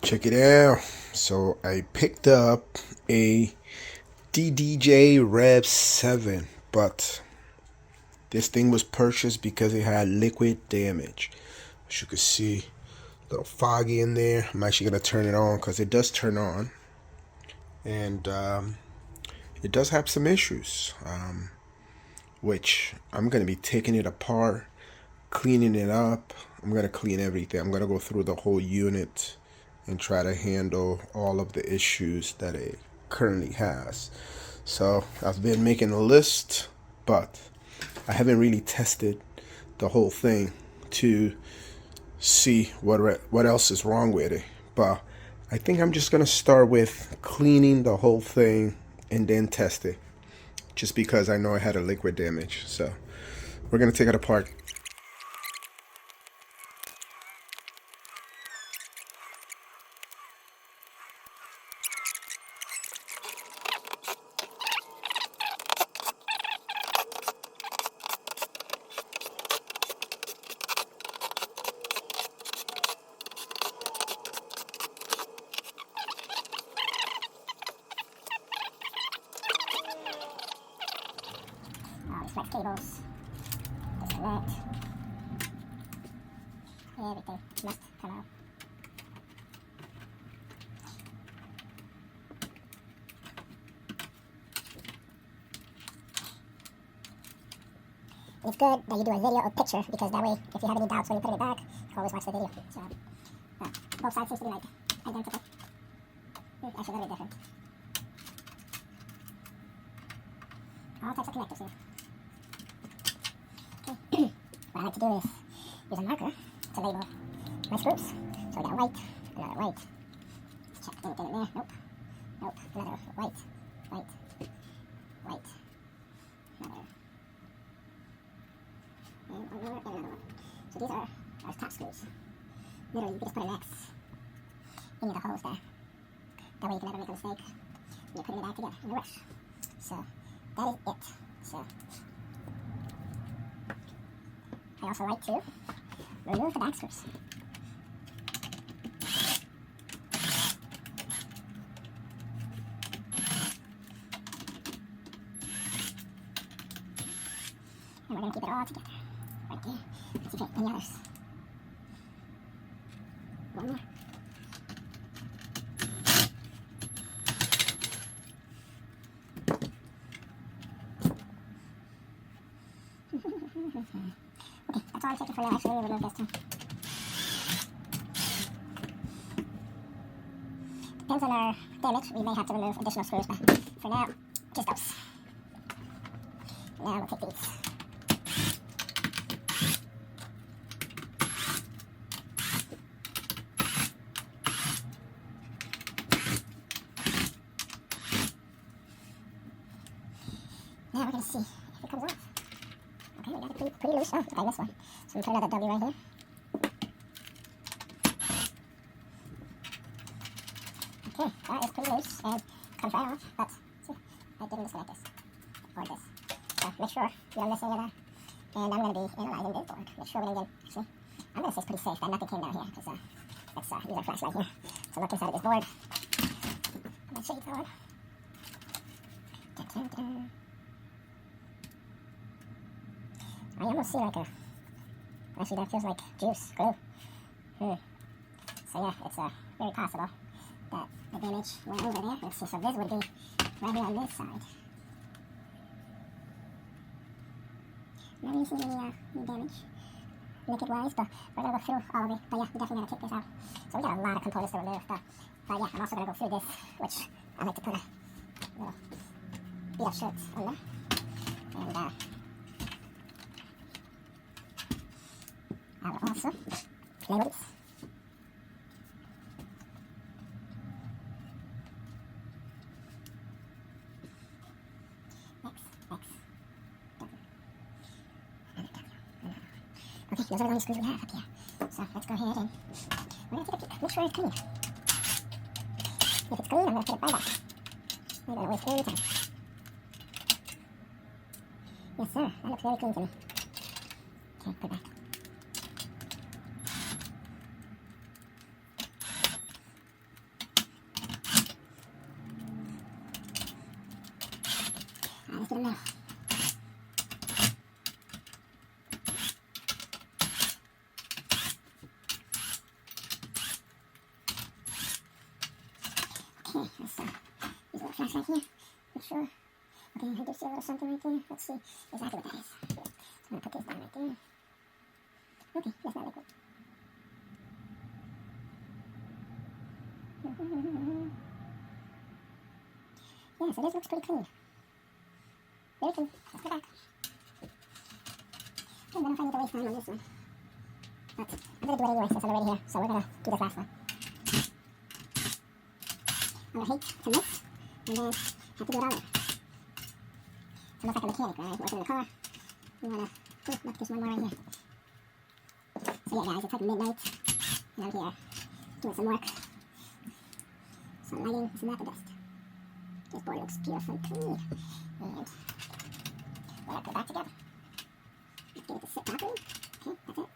Check it out. So I picked up a DDJ REV7, but this thing was purchased because it had liquid damage. As you can see, a little foggy in there. I'm actually going to turn it on because it does turn on. And it does have some issues, which I'm going to be taking it apart, cleaning it up. I'm going to clean everything. I'm going to go through the whole unit and try to handle all of the issues that it currently has. So I've been making a list, but I haven't really tested the whole thing to see what else is wrong with it. But I think I'm just gonna start with cleaning the whole thing and then test it, just because I know I had a liquid damage. So we're gonna take it apart. Flex cables, disconnect, everything must come out. It's good that you do a video or picture, because that way, if you have any doubts when you put it back, you can always watch the video. So, both sides seem to be like identical. Actually, a little bit different. All types of connectors here. Okay. What I like to do is use a marker to label my screws. So we got a white, another white. Let's check anything in there. Nope. Nope. Another white, white, white. Another. And one more, and another one. So these are our top screws. Literally, you can just put an X in the holes there. That way you can never make a mistake when you're putting it back together in a rush. So that is it. So I also like to remove the back screws. And we're going to keep it all together. Right there. Let's see if any others. One more. Okay, that's all I'm taking for now. Actually, we'll remove this too. Depends on our damage, we may have to remove additional screws, but for now, just those. Now we'll take these. Now we're going to see if it comes off. Okay, we got it pretty loose. Oh, okay, this one. So we put another W right here. Okay, that is pretty loose and comes right off, but see, I didn't disconnect this, or this. So make sure you don't miss any of that. And I'm going to be analyzing this board. Make sure we didn't get, actually, I'm going to say it's pretty safe that nothing came down here, because let's use our flashlight here. So look inside of this board. Put my shades on. Dun, dun, dun. I almost see like actually that feels like juice, glue. So yeah, it's very possible that the damage went over there. Let's see, so this would be right here on this side. Not really seeing any damage, liquid-wise, but we're going to go through all of it. But yeah, we definitely got to take this out. So we got a lot of components to remove, but yeah, I'm also going to go through this, which I like to put a little beat-up shirt on there. And I will also label this. Okay, those are the only screws we have up here. So let's go ahead and we're going to take a peek. Make sure it's clean. If it's clean, I'm going to put it right back. I don't waste any time. Yes, sir. That looks very clean to me. Okay, put it back. the middle. Okay, let's use a little flashlight here. Make sure. Okay, I do see a little something right there. Let's see exactly what that is. So I'm going to put this down right there. Okay, that's not liquid. Yeah, so this looks pretty clean. Very clean. Let's go back. I don't know if I need to waste time on this one. But I'm going to do it anyway since I'm already here. So we're going to do this last one. I would hate to miss and then have to do it all over. It's almost like a mechanic, right? Working in the car. You want to... Oh, look, there's one more right here. So yeah, guys, it's like midnight. And I'm here doing some work. So lighting is not the best. This board looks beautiful and clean. And we're going to put it back together. Let's get it to sit properly. Okay, that's it.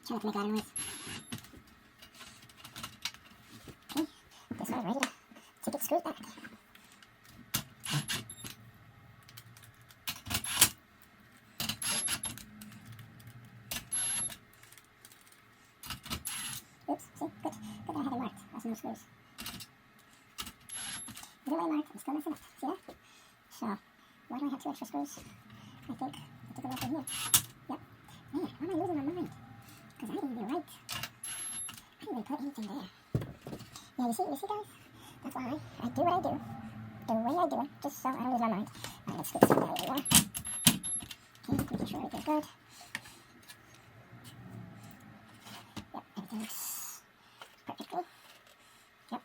Try not to make a lot of noise. Okay, this one ready to take it screwed back. Oops, see, good that I had it marked. That's no screws. Either way marked, I'm still messing up. See that? So, why do I have 2 extra screws? I think I took a look in here. Yep. Man, why am I losing my mind? Because I didn't even write. I didn't even put anything there. Yeah, you see guys? That's why I do what I do. The way I do it, just so I don't lose my mind. Alright, let's fix it down even more. Okay, making sure everything's good. Yep, everything looks perfectly. Yep.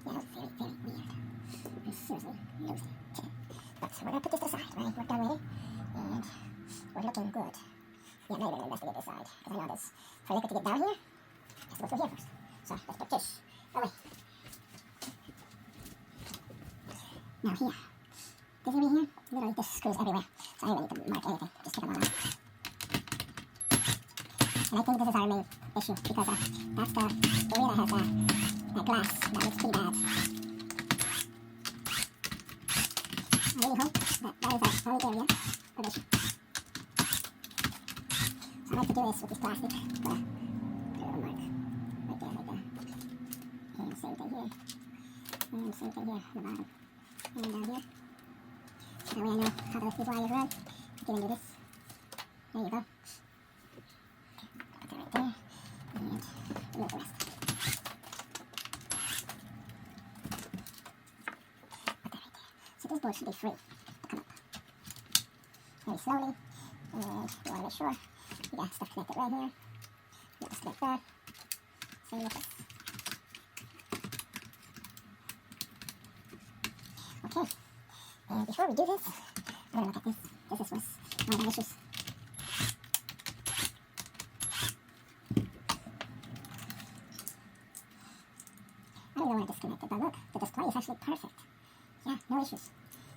Yeah, that was very, very weird. I'm seriously losing it. But we're gonna put this aside, right? We're done with it. And we're looking good. Yeah, I'm not even gonna investigate this side, because I know this. For liquid to get down here, it has to go through here first. So let's put this away. Now here, this area here, literally this screws everywhere. So I don't even need to mark anything, just take them all out. And I think this is our main issue, because that's the area that has that glass that looks pretty bad. I really hope that that is our only area of issue. So I like to do this with this plastic, put a little mark right there, like that. And same thing here. And same thing here on the bottom. And down here. That way I know how these wires run. Get into this. There you go. Put that right there. And remove the rest. Put that right there. So this board should be free to come up. Very slowly. And you want to make sure you got stuff connected right here. You got this like that. Same with this. Okay. And before we do this, we're going to look at this. This was one of the issues. I don't know where this connected, but look, the display is actually perfect. Yeah, no issues.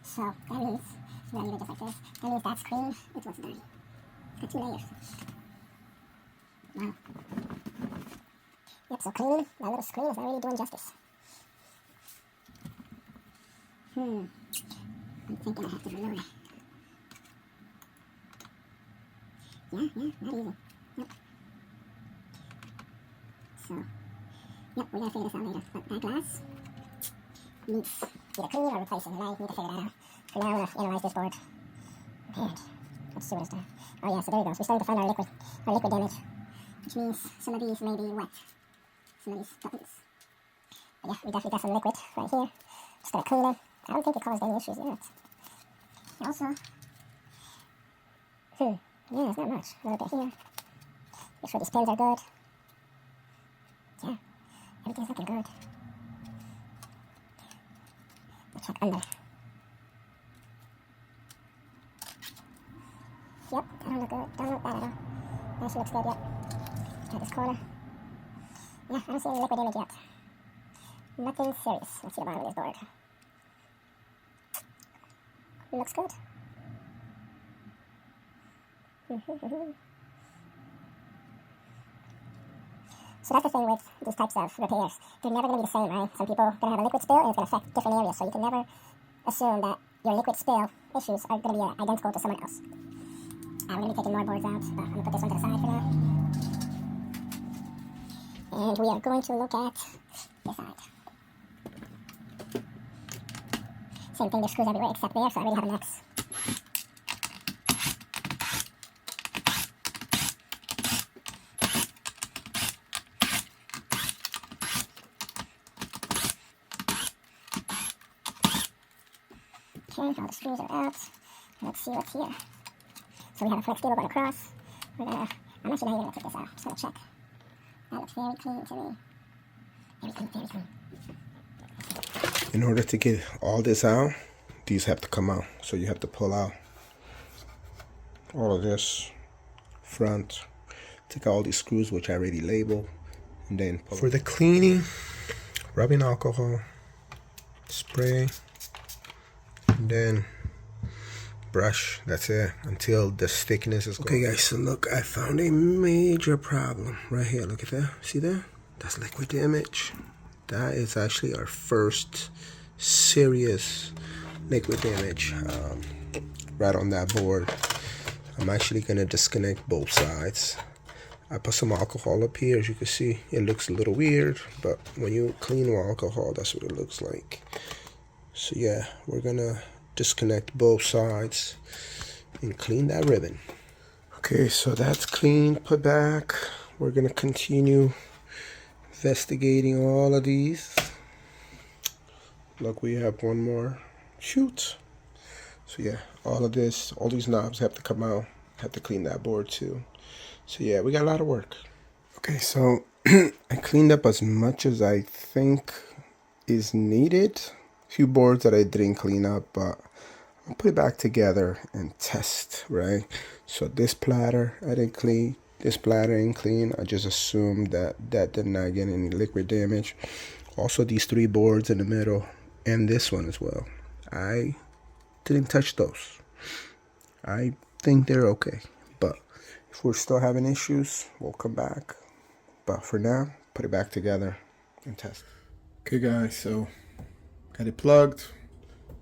So that means, if you leave it just like this, that means that screen, it was dirty. It's got 2 layers. Wow. Yep, so cleaning that little screen is not really doing justice. I'm thinking I have to reload it. Yeah, not easy. Yep. So, yep, we're gonna figure this out later. But that glass needs either cleaning or replacing, and I need to figure that out. For now, I'm gonna analyze this board. And let's see what it's done. Oh yeah, so there we go. So we're starting to find our liquid damage. Which means some of these may be wet. Some of these buttons. But yeah, we definitely got some liquid right here. Just gonna clean it. I don't think it caused any issues yet. Also, yeah, it's not much. A little bit here. Make sure these pins are good. Yeah, everything's looking good. We'll check under. Yep, that don't look good. Don't look bad at all. That actually looks good, yep. Try this corner. Yeah, I don't see any liquid damage yet. Nothing serious. Let's see the bottom of this board. Looks good. So that's the thing with these types of repairs. They're never going to be the same, right? Some people are going to have a liquid spill and it's going to affect different areas. So you can never assume that your liquid spill issues are going to be identical to someone else. I'm going to be taking more boards out, but I'm going to put this one to the side for now. And we are going to look at this side. Same thing, there's screws everywhere except there, so I already have an X. Okay, all the screws are out. Let's see what's here. So we have a flex cable going across. I'm actually not even going to take this out. I'm just going to check. That looks very clean to me. Very clean, very clean. In order to get all this out, these have to come out. So you have to pull out all of this front. Take out all these screws, which I already labeled. And then for the cleaning, rubbing alcohol, spray, and then brush. That's it until the thickness is gone. Okay guys, so look, I found a major problem right here. Look at that. See that? That's liquid damage. That is actually our first serious liquid damage right on that board. I'm actually gonna disconnect both sides. I put some alcohol up here. As you can see, it looks a little weird, but when you clean with alcohol, that's what it looks like. So yeah, we're gonna disconnect both sides and clean that ribbon. Okay, so that's clean, put back. We're gonna continue investigating all of these. Look, we have one more. Shoot. So yeah, all of this, all these knobs have to come out. Have to clean that board too. So yeah, we got a lot of work. Okay, so I cleaned up as much as I think is needed. Few boards that I didn't clean up, but I'll put it back together and test, right? So this platter I didn't clean, this platter ain't clean. I just assumed that that did not get any liquid damage. Also these three boards in the middle and this one as well, I didn't touch those. I think they're okay, but if we're still having issues, we'll come back. But for now, put it back together and test. Okay guys, so got it plugged.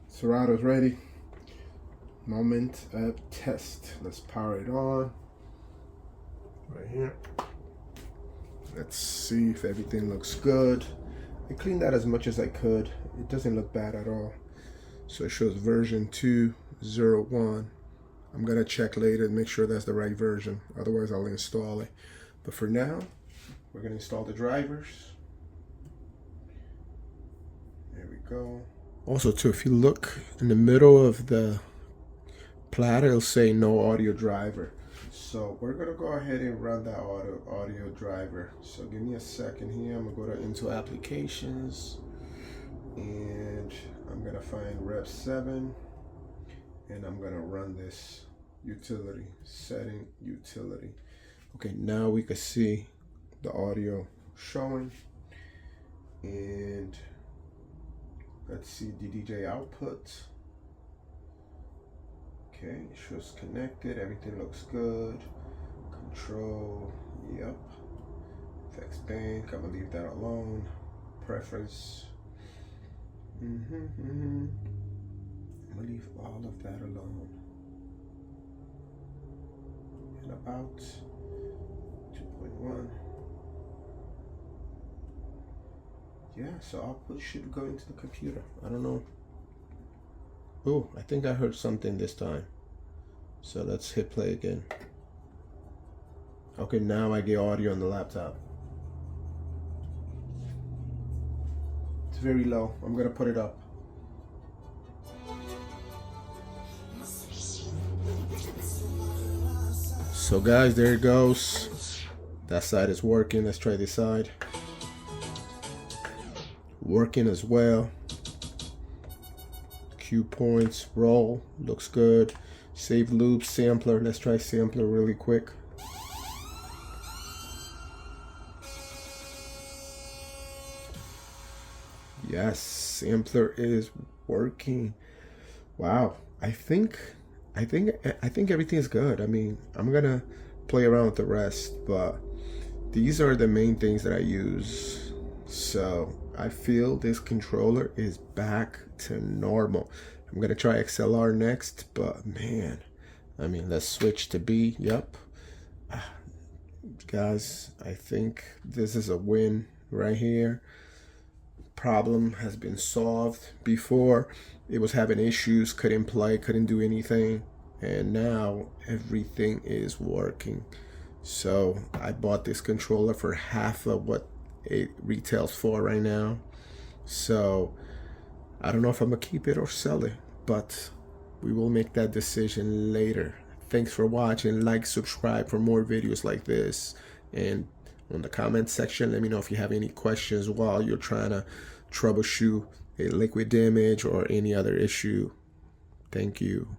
Serrato's ready. Moment of test. Let's power it on. Right here. Let's see if everything looks good. I cleaned that as much as I could. It doesn't look bad at all. So it shows version 2.01. I'm gonna check later and make sure that's the right version. Otherwise I'll install it. But for now, we're gonna install the drivers. There we go. Also too, if you look in the middle of the platter, it'll say no audio driver. So we're gonna go ahead and run that audio driver. So give me a second here. I'm gonna go to into applications and I'm gonna find REV7 and I'm gonna run this utility, setting utility. Okay, now we can see the audio showing, and let's see DDJ output. Okay, it shows connected, everything looks good. Control, yep. Effects bank, I'm gonna leave that alone. Preference, I'm gonna leave all of that alone. And about 2.1. Yeah, so output should go into the computer. I don't know. Oh, I think I heard something this time. So let's hit play again. Okay, now I get audio on the laptop. It's very low. I'm gonna put it up. So guys, there it goes. That side is working. Let's try this side. Working as well. Cue points, roll, looks good. Save loop, sampler. Let's try sampler really quick. Yes, sampler is working. Wow. I think everything is good. I mean, I'm gonna play around with the rest, but these are the main things that I use. So I feel this controller is back to normal. I'm gonna try XLR next, but man, I mean, let's switch to B. Yep. Guys, I think this is a win right here. Problem has been solved. Before, it was having issues, couldn't play, couldn't do anything, and now everything is working. So I bought this controller for half of what it retails for right now. So I don't know if I'm gonna keep it or sell it, but we will make that decision later. Thanks for watching. Like, subscribe for more videos like this, and on the comment section, let me know if you have any questions while you're trying to troubleshoot a liquid damage or any other issue. Thank you.